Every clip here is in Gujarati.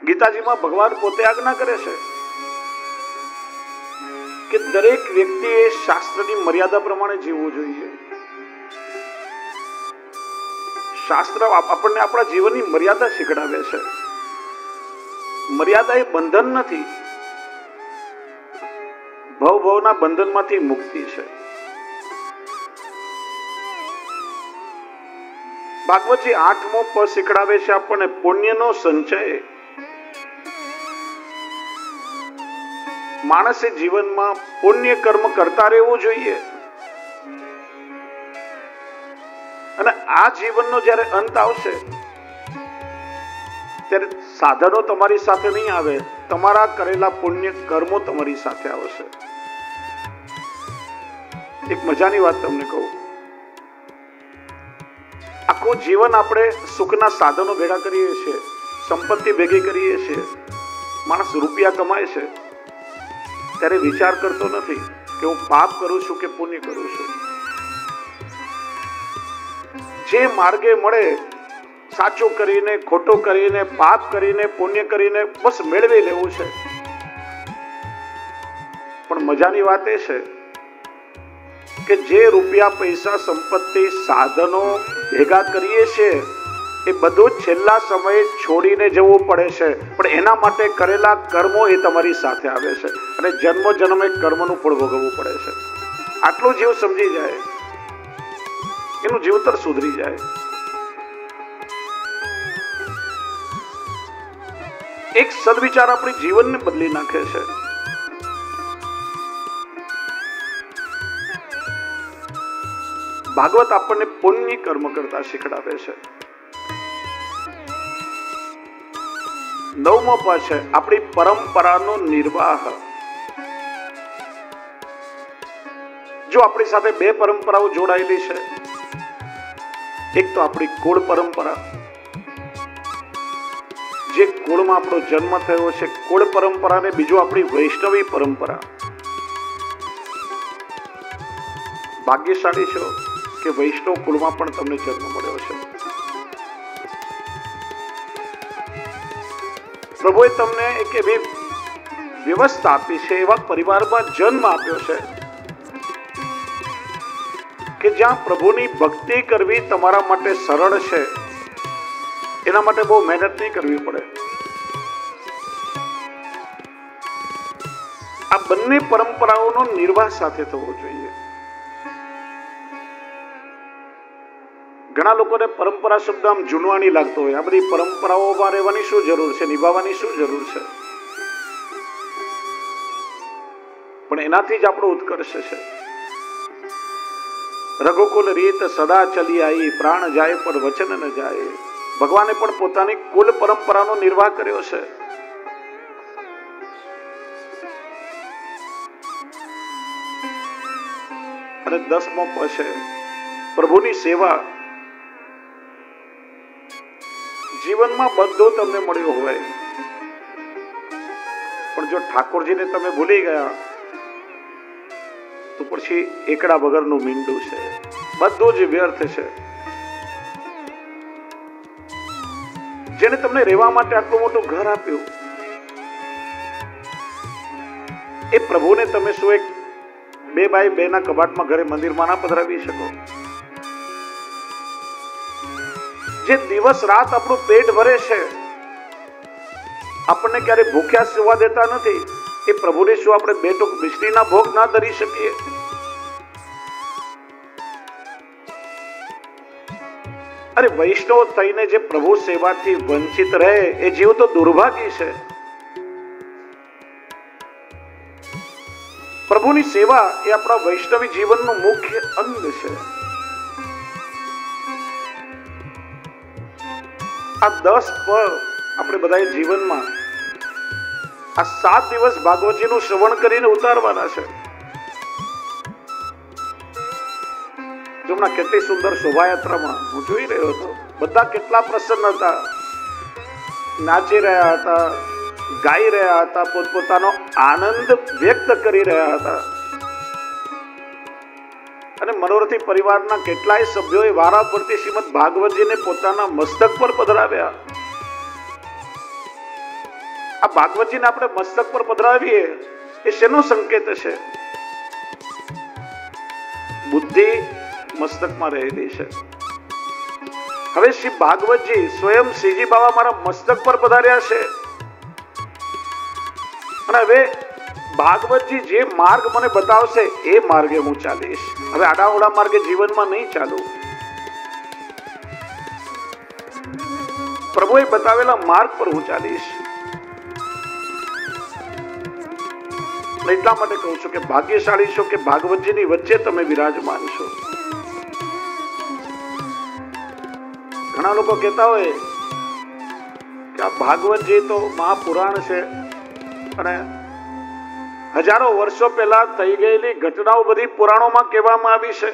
ગીતાજીમાં ભગવાન પોતે આજ્ઞા કરે છે કે દરેક વ્યક્તિએ શાસ્ત્રની મર્યાદા પ્રમાણે જીવવું જોઈએ. શાસ્ત્ર આપણને આપણા જીવનની મર્યાદા શીખડાવે છે. મર્યાદા એ બંધન નથી, ભવના બંધનમાંથી મુક્તિ છે. ભાગવતજી 8મો પદ શીખડાવે છે આપણને પુણ્યનો સંચય. માણસે જીવનમાં પુણ્ય કર્મ કરતા રહેવું જોઈએ. અને આ જીવનનો જ્યારે અંત આવશે ત્યારે સાધનો તમારી સાથે નહીં આવે, તમારા કરેલા પુણ્ય કર્મો તમારી સાથે આવશે. એક મજાની વાત તમને કહું, આખું જીવન આપણે સુખના સાધનો ભેગા કરીએ છીએ, સંપત્તિ ભેગી કરીએ છીએ, માણસ રૂપિયા કમાય છે, ત્યારે વિચાર કરતો નથી કે હું પાપ કરું છું કે પુણ્ય કરું છું. જે માર્ગે મળે સાચું કરીને, ખોટું કરીને, પાપ કરીને, પુણ્ય કરીને બસ મેળવી લેવું છે. પણ મજાની વાત એ છે કે જે રૂપિયા, પૈસા, સંપત્તિ, સાધનો ભેગા કરીએ છીએ એ બધું છેલ્લા સમયે છોડીને જવું પડે છે. પણ એના માટે કરેલા કર્મો એ તમારી સાથે આવે છે અને જન્મ જન્મે કર્મનું ફળ ભોગવવું પડે છે. આટલું જીવ સમજી જાય, એનું જીવતર સુધરી જાય. એક સદવિચાર આપણી જીવનને બદલી નાખે છે. ભાગવત આપણને પુણ્ય કર્મ કરતા શીખડાવે છે. 9મો પદ છે આપણી પરંપરાનો નિર્વાહ. જો આપણી સાથે બે પરંપરાઓ જોડાયેલી છે, એક તો આપણી કુળ પરંપરા, જે કુળમાં આપણો જન્મ થયો છે, કુળ પરંપરા, ને બીજું આપણી વૈષ્ણવી પરંપરા. ભાગ્યશાળી છો કે વૈષ્ણવ કુળમાં પણ તમને જન્મ મળ્યો છે. પ્રભુએ તમને એક એવી વ્યવસ્થા આપી છે, એવા પરિવારમાં જન્મ આપ્યો છે કે જ્યાં પ્રભુની ભક્તિ કરવી તમારા માટે સરળ છે. એના માટે બહુ મહેનત નહીં કરવી પડે. આ બંને પરંપરાઓનો નિર્વાહ સાથે થવો જોઈએ. ઘણા લોકોને પરંપરા શબ્દ આમ જૂનવાણી લાગતો હોય. આ બધી પરંપરાઓમાં રહેવાની શું જરૂર છે, નિભાવવાની શું જરૂર છે? પણ એનાથી જ આપણો ઉત્કર્ષ છે. રઘુકુલ રીત સદા ચલી આવી, પ્રાણ જાય પણ વચન ન જાય. ભગવાને પણ પોતાની કુલ પરંપરાનો નિર્વાહ કર્યો છે. અને 10મો પદ છે પ્રભુની સેવા. જીવનમાં બધું તમને મળ્યું હોય, પણ જો ઠાકોરજીને તમે ભૂલી ગયા તો પછી એકડા વગરનું મીંડું છે, બધું જ વ્યર્થ છે. જેને તમને રહેવા માટે આટલું મોટું ઘર આપ્યું, એ પ્રભુને તમે શું એક 2x2 ના કબાટમાં ઘરે મંદિરમાં ના પધરાવી શકો? જે દિવસ રાત આપણું પેટ ભરે છે, આપણને ક્યારે ભૂખ્યા સુવા દેતા નથી, એ પ્રભુને શું આપણે 2 ટૂંક મિશ્રીના ભોગ ના ધરી શકીએ? અરે વૈષ્ણવ થઈને જે પ્રભુ સેવાથી વંચિત રહે એ જીવ તો દુર્ભાગ્ય છે. પ્રભુની સેવા એ આપણા વૈષ્ણવી જીવનનું મુખ્ય અંગ છે. આ 10 પળ આપણે બધા જીવનમાં આ 7 દિવસ ભાગવતજીનું શ્રવણ કરીને ઉતારવાના છે. કેટલી સુંદર શોભાયાત્રામાં હું જોઈ રહ્યો હતો, બધા કેટલા પ્રસન્ન હતા, નાચી રહ્યા હતા, ગાઈ રહ્યા હતા, પોતપોતાનો આનંદ વ્યક્ત કરી રહ્યા હતા. અને મનોરથી પરિવારના કેટલાય સભ્યોએ વારા ફરતી શ્રીમદ ભાગવતજીને પોતાના મસ્તક પર પધરાવ્યા. આ ભાગવતજીને આપણે મસ્તક પર પધરાવીએ એ શેનો સંકેત છે? બુદ્ધિ મસ્તકમાં રહેલી છે. હવે શ્રી ભાગવતજી સ્વયં શ્રીજી બાબા મારા મસ્તક પર પધાર્યા છે અને હવે ભાગવતજી જે માર્ગ મને બતાવશે એ માર્ગે હું ચાલીશ. હવે આડાઓડા માર્ગે જીવનમાં નહીં ચાલું. પ્રભુએ બતાવેલા માર્ગ પર હું ચાલીશ. એટલા માટે કહું છું કે ભાગ્યશાળી છો કે ભાગવતજીની વચ્ચે તમે વિરાજમાન છો. ઘણા લોકો કહેતા હોય કે આ ભાગવતજી તો મહાપુરાણ છે અને હજારો વર્ષો પહેલા થઈ ગયેલી ઘટનાઓ બધી પુરાણોમાં કહેવામાં આવી છે.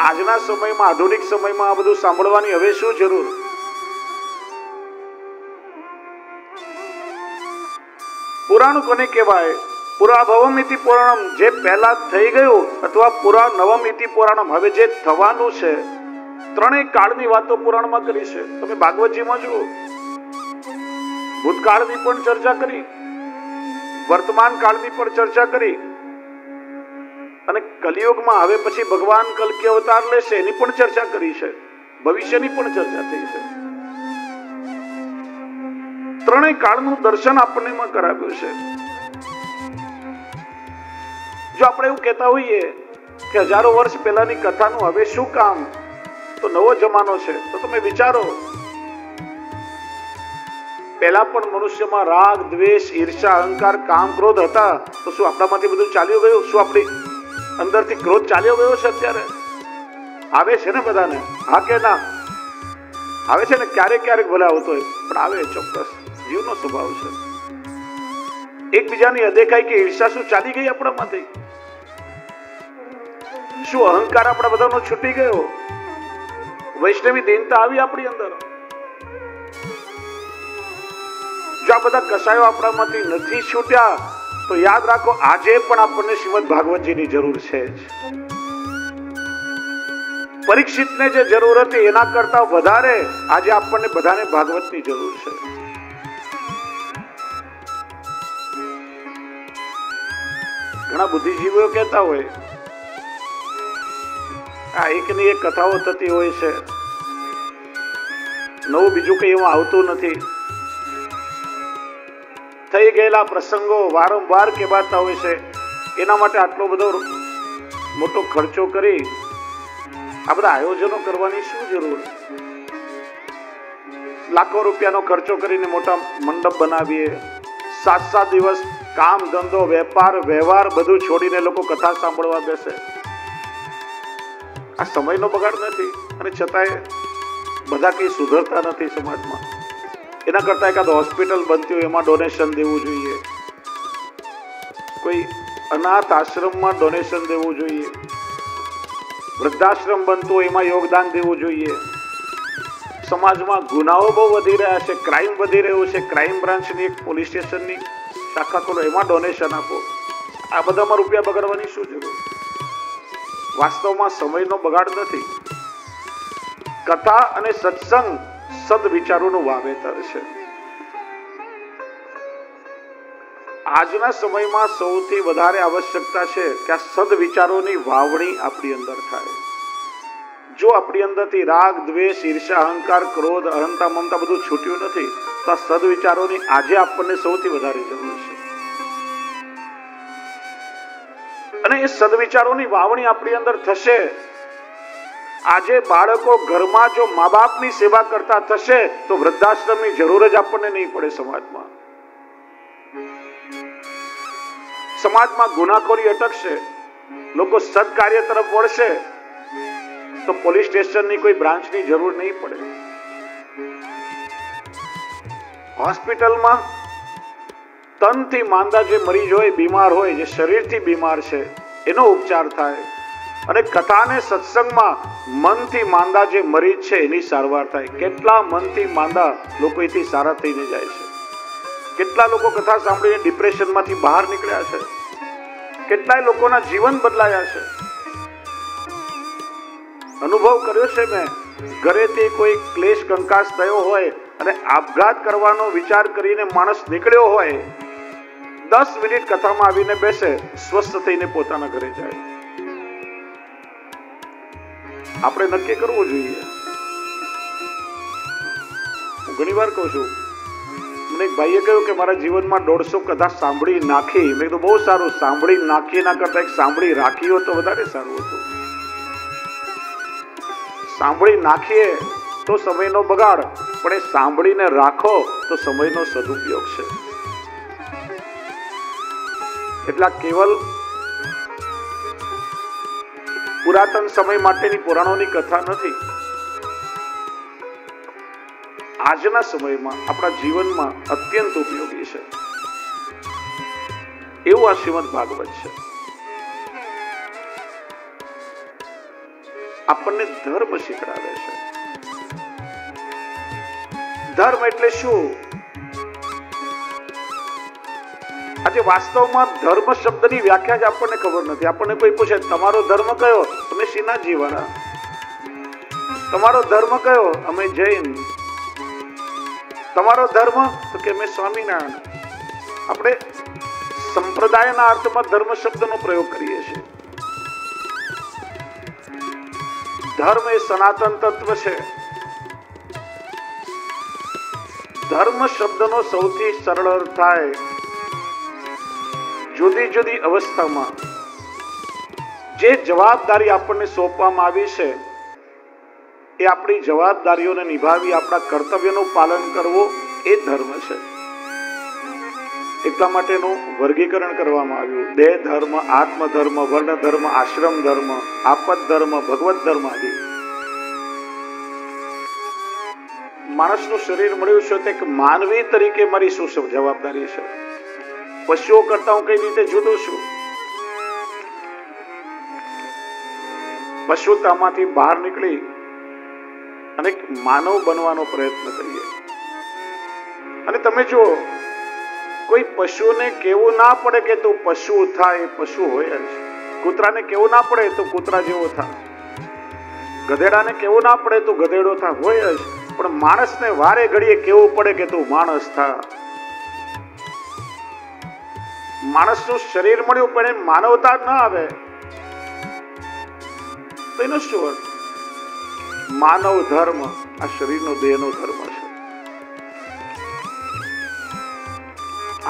આજના સમયમાં, આધુનિક સમયમાં આ બધું સાંભળવાની હવે શું જરૂર? પુરાણ કોને કહેવાય? પુરાભવમ ઇતિ પુરાણમ, જે પહેલા થઈ ગયું, અથવા પુરા નવમ ઇતિ પુરાણમ, હવે જે થવાનું છે. ત્રણેય કાળની વાતો પુરાણમાં કરી છે. તમે ભાગવતજીમાં જુઓ, ભૂતકાળની પણ ચર્ચા કરી, વર્તમાન કાળની પણ ચર્ચા કરી અને કલિયુગમાં હવે પછી ભગવાન કલ્કી અવતાર લેશે એની પણ ચર્ચા કરી છે. ભવિષ્યની પણ ચર્ચા થઈ છે. ત્રણેય કાળનું દર્શન આપણને કરાવ્યું છે. જો આપણે એવું કહેતા હોઈએ કે હજારો વર્ષ પહેલાની કથાનું હવે શું કામ, તો નવો જમાનો છે. તો તમે વિચારો, પહેલા પણ મનુષ્યમાં રાગ, દ્વેષ, ઈર્ષા, અહંકાર, કામ, ક્રોધ હતા. તો શું આપણામાંથી બધું ચાલ્યું ગયું? શું આપણી અંદરથી ક્રોધ ચાલ્યો ગયો છે? અત્યારે આવે છે ને બધાને? હા કે ના? આવે છે ને? ક્યારેક ક્યારેક ભલે આવતો હોય, પણ આવે. ચોક્કસ જીવનો સ્વભાવ છે. એકબીજાની અદેખાઈ કે ઈર્ષા શું ચાલી ગઈ આપણામાંથી? શું અહંકાર આપણા બધાનો છૂટી ગયો? વૈષ્ણવી દીનતા આવી આપણી અંદર? જો આ બધા કસાયો આપણામાંથી નથી છૂટ્યા તો યાદ રાખો, આજે પણ આપણને શ્રીમદ ભાગવતજીની જરૂર છે જ. પરીક્ષિતને જે જરૂર હતી એના કરતા વધારે આજે આપણને બધાને ભાગવતની જરૂર છે. ઘણા બુદ્ધિજીવીઓ કહેતા હોય, આ એકની એક કથાઓ થતી હોય છે, નવું બીજું કઈ એવું આવતું નથી. થઈ ગયેલા પ્રસંગો વારંવાર કહેવાતા હોય છે. એના માટે આટલો બધો મોટો ખર્ચો કરી આ બધા આયોજનો કરવાની શું જરૂર? લાખો રૂપિયાનો ખર્ચો કરીને મોટા મંડપ બનાવીએ, 7 દિવસ કામ ધંધો વેપાર વ્યવહાર બધું છોડીને લોકો કથા સાંભળવા બેસે. આ સમયનો બગાડ નથી? અને છતાંય બધા કઈ સુધરતા નથી સમાજમાં. એના કરતા એકાદ હોસ્પિટલ બનતી હોય એમાં ડોનેશન દેવું જોઈએ, કોઈ અનાથ આશ્રમમાં ડોનેશન દેવું જોઈએ, વૃદ્ધાશ્રમ બનતો હોય એમાં યોગદાન દેવું જોઈએ. સમાજમાં ગુનાઓ બહુ વધી રહ્યા છે, ક્રાઇમ વધી રહ્યું છે. ક્રાઇમ બ્રાન્ચની એક પોલીસ સ્ટેશનની શાખા ખોલો, એમાં ડોનેશન આપો. આ બધામાં રૂપિયા બગાડવાની શું જરૂર? વાસ્તવમાં સમયનો બગાડ નથી. કથા અને સત્સંગ સદવિચારોનું વાવેતર છે. આજના સમયમાં સૌથી વધારે આવશ્યકતા છે કે આ સદવિચારોની વાવણી આપણી અંદર થાય. જો આપણી અંદરથી રાગ, દ્વેષ, ઈર્ષા, અહંકાર, ક્રોધ, અહંતા, મમતા બધું છૂટ્યું નથી તો આ સદવિચારોની આજે આપણને સૌથી વધારે જરૂર છે. અને એ સદવિચારોની વાવણી આપણી અંદર થશે. આજે બાળકો ઘરમાં જો મા બાપની સેવા કરતા થશે તો વૃદ્ધાશ્રમની જરૂર જ આપણને નહીં પડે. સમાજમાં ગુનાખોરી અટકશે, લોકો સદકાર્ય તરફ વળશે તો પોલીસ સ્ટેશનની કોઈ બ્રાન્ચની જરૂર નહીં પડે. હોસ્પિટલમાં તનથી માંદા જે મરીજ હોય, બીમાર હોય, જે શરીરથી બીમાર છે એનો ઉપચાર થાય. અને કથા ને સત્સંગમાં મનથી માંદા જે મરીજ છે એની સારવાર થાય. કેટલા મનથી માંદા લોકો એથી સારા થઈને જાય છે. કેટલા લોકો કથા સાંભળીને ડિપ્રેશનમાંથી બહાર નીકળ્યા છે. કેટલાય લોકોના જીવન બદલાયા છે. અનુભવ કર્યો છે મેં. ઘરેથી કોઈ ક્લેશ કંકાસ થયો હોય અને આપઘાત કરવાનો વિચાર કરીને માણસ નીકળ્યો હોય, 10 મિનિટ કથામાં આવીને બેસે, સ્વસ્થ થઈને પોતાના ઘરે જાય. આપણે નક્કી કરવું જોઈએ. હું ઘણી વાર કહું છું, મને એક ભાઈએ કહ્યું કે મારા જીવનમાં 150 કથા સાંભળી નાખી. મેં કીધું બહુ સારું, સાંભળી નાખી ના કરતા એક સાંભળી રાખી હોત તો વધારે સારું હતું. સાંભળી નાખીએ તો સમયનો બગાડ, પણ એ સાંભળીને રાખો તો સમયનો સદુપયોગ છે. એટલા કેવલ પુરાતન સમય માટેની પુરાણોની કથા નથી. આજના સમયમાં આપણા જીવનમાં અત્યંત ઉપયોગી છે એવું આ શ્રીમદ ભાગવત છે. આપણને ધર્મ શીખડાવે છે. ધર્મ એટલે શું? આજે વાસ્તવમાં ધર્મ શબ્દની વ્યાખ્યા જ આપણને ખબર નથી. આપણને કોઈ પૂછે તમારો ધર્મ કયો? તમે શ્રીનાથજી વાળા. તમારો ધર્મ કયો? અમે જૈન. તમારો ધર્મ? તો કે અમે સ્વામિનારાયણ. આપણે સંપ્રદાયના અર્થમાં ધર્મ શબ્દનો પ્રયોગ કરીએ છીએ. ધર્મ એ સનાતન તત્વ છે. ધર્મ શબ્દનો સૌથી સરળ અર્થ થાય, જુદી જુદી અવસ્થામાં જે જવાબદારી આપણને સોંપવામાં આવી છે એ આપણી જવાબદારીઓને નિભાવી આપણા કર્તવ્યનું પાલન કરવું એ ધર્મ છે. એટલા માટેનું વર્ગીકરણ કરવામાં આવ્યું. દેહ ધર્મ, આત્મધર્મ, વર્ણ ધર્મ, આશ્રમ ધર્મ, આપદ ધર્મ, ભગવત ધર્મ આદિ. માણસનું શરીર મળ્યું છે તે એક માનવી તરીકે મારી શું જવાબદારી છે? પશુઓ કરતા હું કઈ રીતે જુદો છું? પશુતામાંથી બહાર નીકળી અને માનવ બનવાનો પ્રયત્ન કરીએ. અને તમે જુઓ, કોઈ પશુને કેવું ના પડે કે તું પશુ થાય, પશુ હોય જ. કૂતરાને કેવું ના પડે તો કૂતરા જેવો થાય. ગધેડાને કેવું ના પડે તો ગધેડો થાય, હોય જ. પણ માણસને વારે ઘડીએ કેવું પડે કે તું માણસ થા. માણસનું શરીર મળ્યું પણ એ માનવતા ન આવે તો એનો શું અર્થ? માનવ ધર્મ આ શરીરનો, દેહનો ધર્મ છે.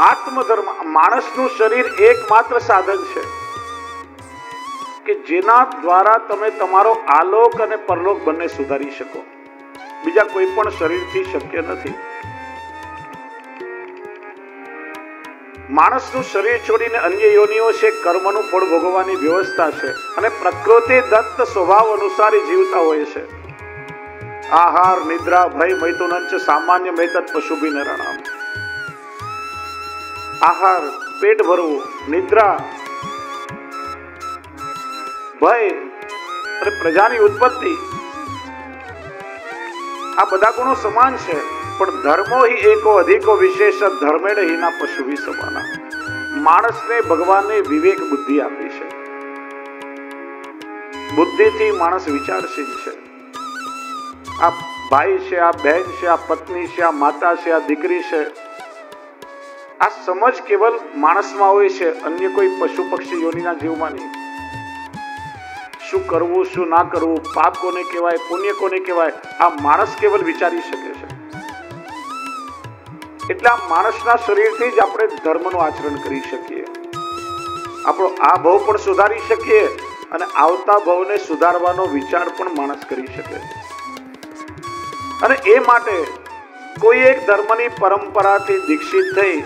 આત્મધર્મ, માણસનું શરીર એકમાત્ર સાધન છે કે જેના દ્વારા તમે તમારો આલોક અને પરલોક બંને સુધારી શકો. બીજા કોઈ પણ શરીરથી શક્ય નથી. માણસનું શરીર છોડીને અન્ય યોનિઓ છે, કર્મનું ફળ ભોગવવાની વ્યવસ્થા છે અને પ્રકૃતિ દત્ત સ્વભાવ અનુસાર જીવતા હોય છે. આહાર, નિદ્રા, ભય, મૈથુનંચ સામાન્ય મૈતત પશુભી નરાણામ. આહાર, પેટ ભરવું, નિદ્રા, ભય અને પ્રજાની ઉત્પત્તિ, આ બધા ગુણો સમાન છે. પણ ધર્મો હિ એકો અધિકો વિશેષ ધર્મેણ હિના પશુભી સમાના. માણસને ભગવાને વિવેક બુદ્ધિ આપી છે. બુદ્ધિથી માણસ વિચારશીલ છે. આ ભાઈ છે, આ બહેન છે, આ પત્ની છે, આ માતા છે, આ દીકરી છે. આ સમજ કેવલ માણસમાં હોય છે, અન્ય કોઈ પશુ પક્ષી યોનિના જીવમાં નહીં. શું કરવું, શું ના કરવું, પાપ કોને કહેવાય, પુણ્ય કોને કહેવાય, આ માણસ કેવલ વિચારી શકે છે. એટલે આ માણસના શરીરથી જ આપણે ધર્મનું આચરણ કરી શકીએ. આપણો આ ભવ પણ સુધારી શકીએ અને આવતા ભવને સુધારવાનો વિચાર પણ માણસ કરી શકે. અને એ માટે કોઈ એક ધર્મની પરંપરાથી દીક્ષિત થઈ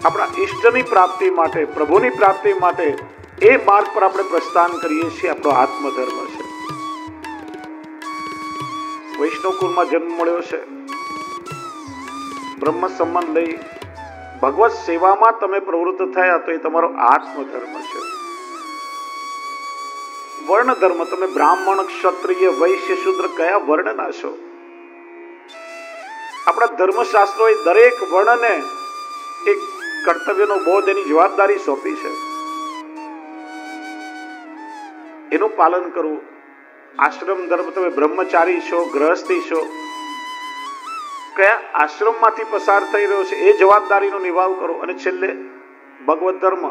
આપણા ઈષ્ટની પ્રાપ્તિ માટે, પ્રભુની પ્રાપ્તિ માટે એ માર્ગ પર આપણે પ્રસ્થાન કરીએ છીએ. આપણો આત્મધર્મ છે. વૈષ્ણવ કુળમાં જન્મ મળ્યો છે, બ્રહ્મ સંબંધ લઈ ભગવત સેવામાં તમે પ્રવૃત્ત થયા તો એ તમારો આત્મધર્મ છે. વર્ણ ધર્મ, તમે બ્રાહ્મણ, ક્ષત્રિય, વૈશ્ય, શૂદ્ર કયા વર્ણના છો? આપણા ધર્મશાસ્ત્રોએ દરેક વર્ણને એક કર્તવ્યનો બોધ, એની જવાબદારી સોંપી છે. એનું પાલન કરવું. આશ્રમ ધર્મ, તમે બ્રહ્મચારી છો, ગ્રહસ્થી છો, કયા આશ્રમમાંથી પસાર થઈ રહ્યો છે એ જવાબદારીનો નિભાવ કરો. અને છેલ્લે ભગવત ધર્મ